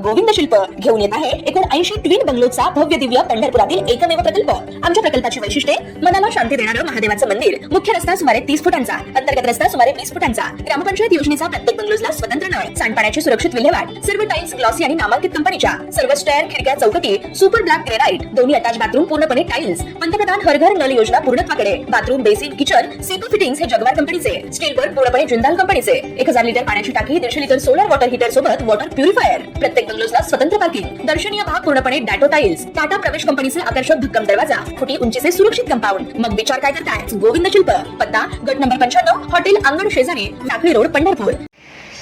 गोविंद शिल्प घेऊन येत आहे एकूण 80 ट्विन बंगलोचा भव्य दिव्य पंढरपुरातील एकमेव प्रकल्प। आमच्या प्रकल्पाची वैशिष्ट्ये मनाला शांती देणारं महादेवाचं मंदिर, मुख्य रस्ता सुमारे 30 फुटांचा, अंतर्गत रस्ता सुमारे 20 फुटांचा, ग्रामपंचायत योजनेचा प्रत्येक बंगलोजला स्वतंत्र नळ, सांडपाण्याची सुरक्षित विल्हेवाट, सर्व टाइल्स ग्लॉसी आणि नामांकित कंपनीच्या, सर्व स्टेअर, खिडक्या, चौकटी सुपर ब्लॅक ग्रेनाइट, दोन्ही अटॅच बाथरूम पूर्णपणे टाइल्स, पंतप्रधान हर घर नल योजना पूर्णत्वाकडे, bathroom, basin, kitchen, CP fittings हे जगवार कंपनीचे, स्टील वर्क पूर्णपणे जिंदाल कंपनीचे, 1000 लिटर पाण्याची टाकी, 150 लिटर सोलर वॉटर हीटर सोबत वॉटर प्युरिफायर, प्रत्येक बंगलोजला स्वतंत्र पार्किंग, दर्शनीय भाग पूर्णपणे डॅटो टाइल्स, टाटा प्रवेश कंपनीचे आकर्षक भक्कम दरवाजा, फुटी उंचीचे सुरक्षित कंपाऊंड। मग विचार काय करताय? गोविंद शिल्प, पत्ता गट नंबर 95, हॉटेल अंगण शेजारी, टाकळी रोड, पंढरपूर।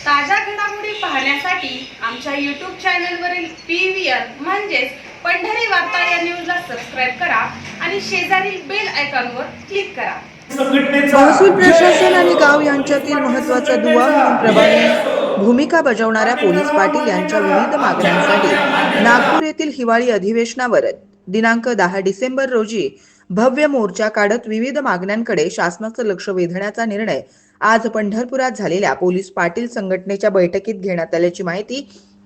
ताज्या घडामोडी पाहण्यासाठी आमच्या YouTube चॅनलवरील PVR म्हणजेच पंढरी वार्ता या न्यूजला सबस्क्राइब करा आणि शेजारील बेल आयकॉनवर क्लिक करा। महसूल प्रशासन आणि गाव यांच्यातील महत्त्वाचा दुवा म्हणून प्रभावी भूमिका बजावणाऱ्या पोलीस पाटील यांच्या विविध मागण्यांसाठी नागपूर येथील हिवाळी अधिवेशनावर दिनांक 10 डिसेंबर रोजी भव्य मोर्चा काढत विविध मागण्यांकडे शासनाचं लक्ष वेधण्याचा निर्णय आज पंढरपुरात झालेल्या पोलीस पाटील संघटनेच्या बैठकीत घेण्यात आल्याची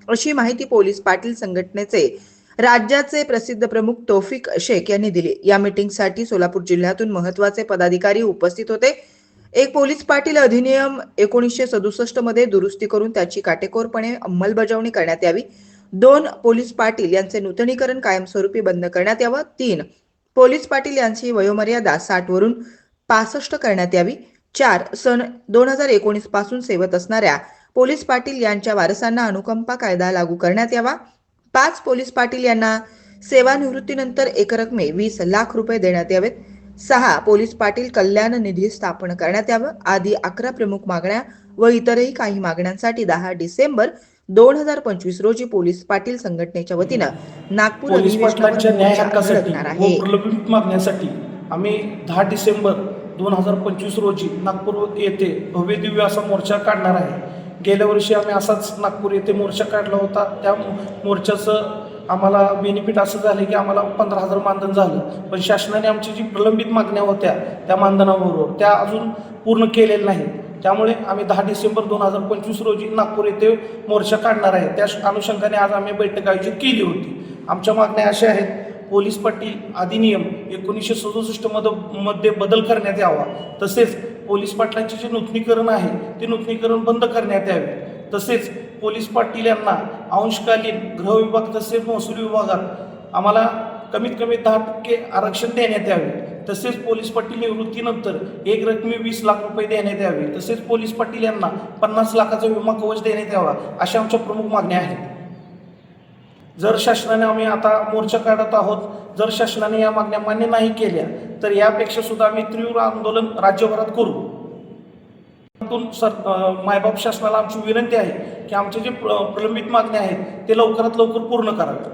अशी माहिती पोलीस पाटील संघटनेचे राज्याचे प्रसिद्ध प्रमुख तौफिक शेख यांनी दिली। या मीटिंगसाठी सोलापूर जिल्ह्यातून महत्त्वाचे पदाधिकारी उपस्थित होते। एक पोलीस पाटील अधिनियम 1967 मध्ये दुरुस्ती करून त्याची काटेकोरपणे अंमलबजावणी करण्यात यावी। 2 पोलीस पाटील यांचे नूतनीकरण कायमस्वरूपी बंद करण्यात यावं। 3 पोलीस पाटील यांची वयोमर्यादा 60 वरून 65 करण्यात यावी। 4 सन 2019 पासून सेवेत असणाऱ्या पोलीस पाटील यांच्या वारसांना अनुकंपा कायदा लागू करण्यात यावा। 5 पोलीस पाटील यांना सेवानिवृत्तीनंतर एकरकमे 20 लाख रुपये देण्यात यावेत। 6 पोलीस पाटील कल्याण निधी स्थापन करण्यात यावं आदी 11 प्रमुख मागण्या व इतरही काही मागण्यांसाठी 10 डिसेंबर 2025 रोजी पोलीस पाटील संघटनेच्या वतीनं नागपूर पोलीस पाटलांच्या न्याय हक्कासाठी आहे। व प्रलंबित मागण्यासाठी आम्ही 10 डिसेंबर 2025 रोजी नागपूर येथे भव्य दिव्य असा मोर्चा काढणार आहे। गेल्या वर्षी आम्ही असाच नागपूर येथे मोर्चा काढला होता। त्या मोर्चाचं आम्हाला बेनिफिट असं झालं की आम्हाला 15,000 मानधन झालं, पण शासनाने आमची जी प्रलंबित मागण्या होत्या त्या मानधनाबरोबर त्या अजून पूर्ण केलेल्या नाहीत। त्यामुळे आम्ही 10 डिसेंबर 2025 रोजी नागपूर येथे मोर्चा काढणार आहे। त्या अनुषंगाने आज आम्ही बैठक आयोजित केली होती। आमच्या मागण्या अशा आहेत: पोलीस पाटील अधिनियम 1967 मध्ये बदल करण्यात यावा, तसेच पोलीस पाटलांचे जे नूतनीकरण आहे ते नूतनीकरण बंद करण्यात यावे, तसेच पोलीस पाटील यांना अंशकालीन गृह विभाग तसेच महसूल विभागात आम्हाला कमीत कमी 10% आरक्षण देण्यात यावे, तसेच पोलीस पाटील निवृत्तीनंतर एक रकमी 20 लाख रुपये देण्यात यावे, तसेच पोलीस पाटील यांना 50 लाखाचा विमा कवच देण्यात यावा, अशा आमच्या प्रमुख मागण्या आहेत। जर शासनाने आम्ही आता मोर्चा काढत आहोत, जर शासनाने या मागण्या मान्य नाही केल्या तर यापेक्षा सुद्धा आम्ही तीव्र आंदोलन राज्यभरात करू। मायबाप शासनाला आमची विनंती आहे की आमचे जे प्रलंबित मागण्या आहेत ते लवकरात लवकर पूर्ण करावे।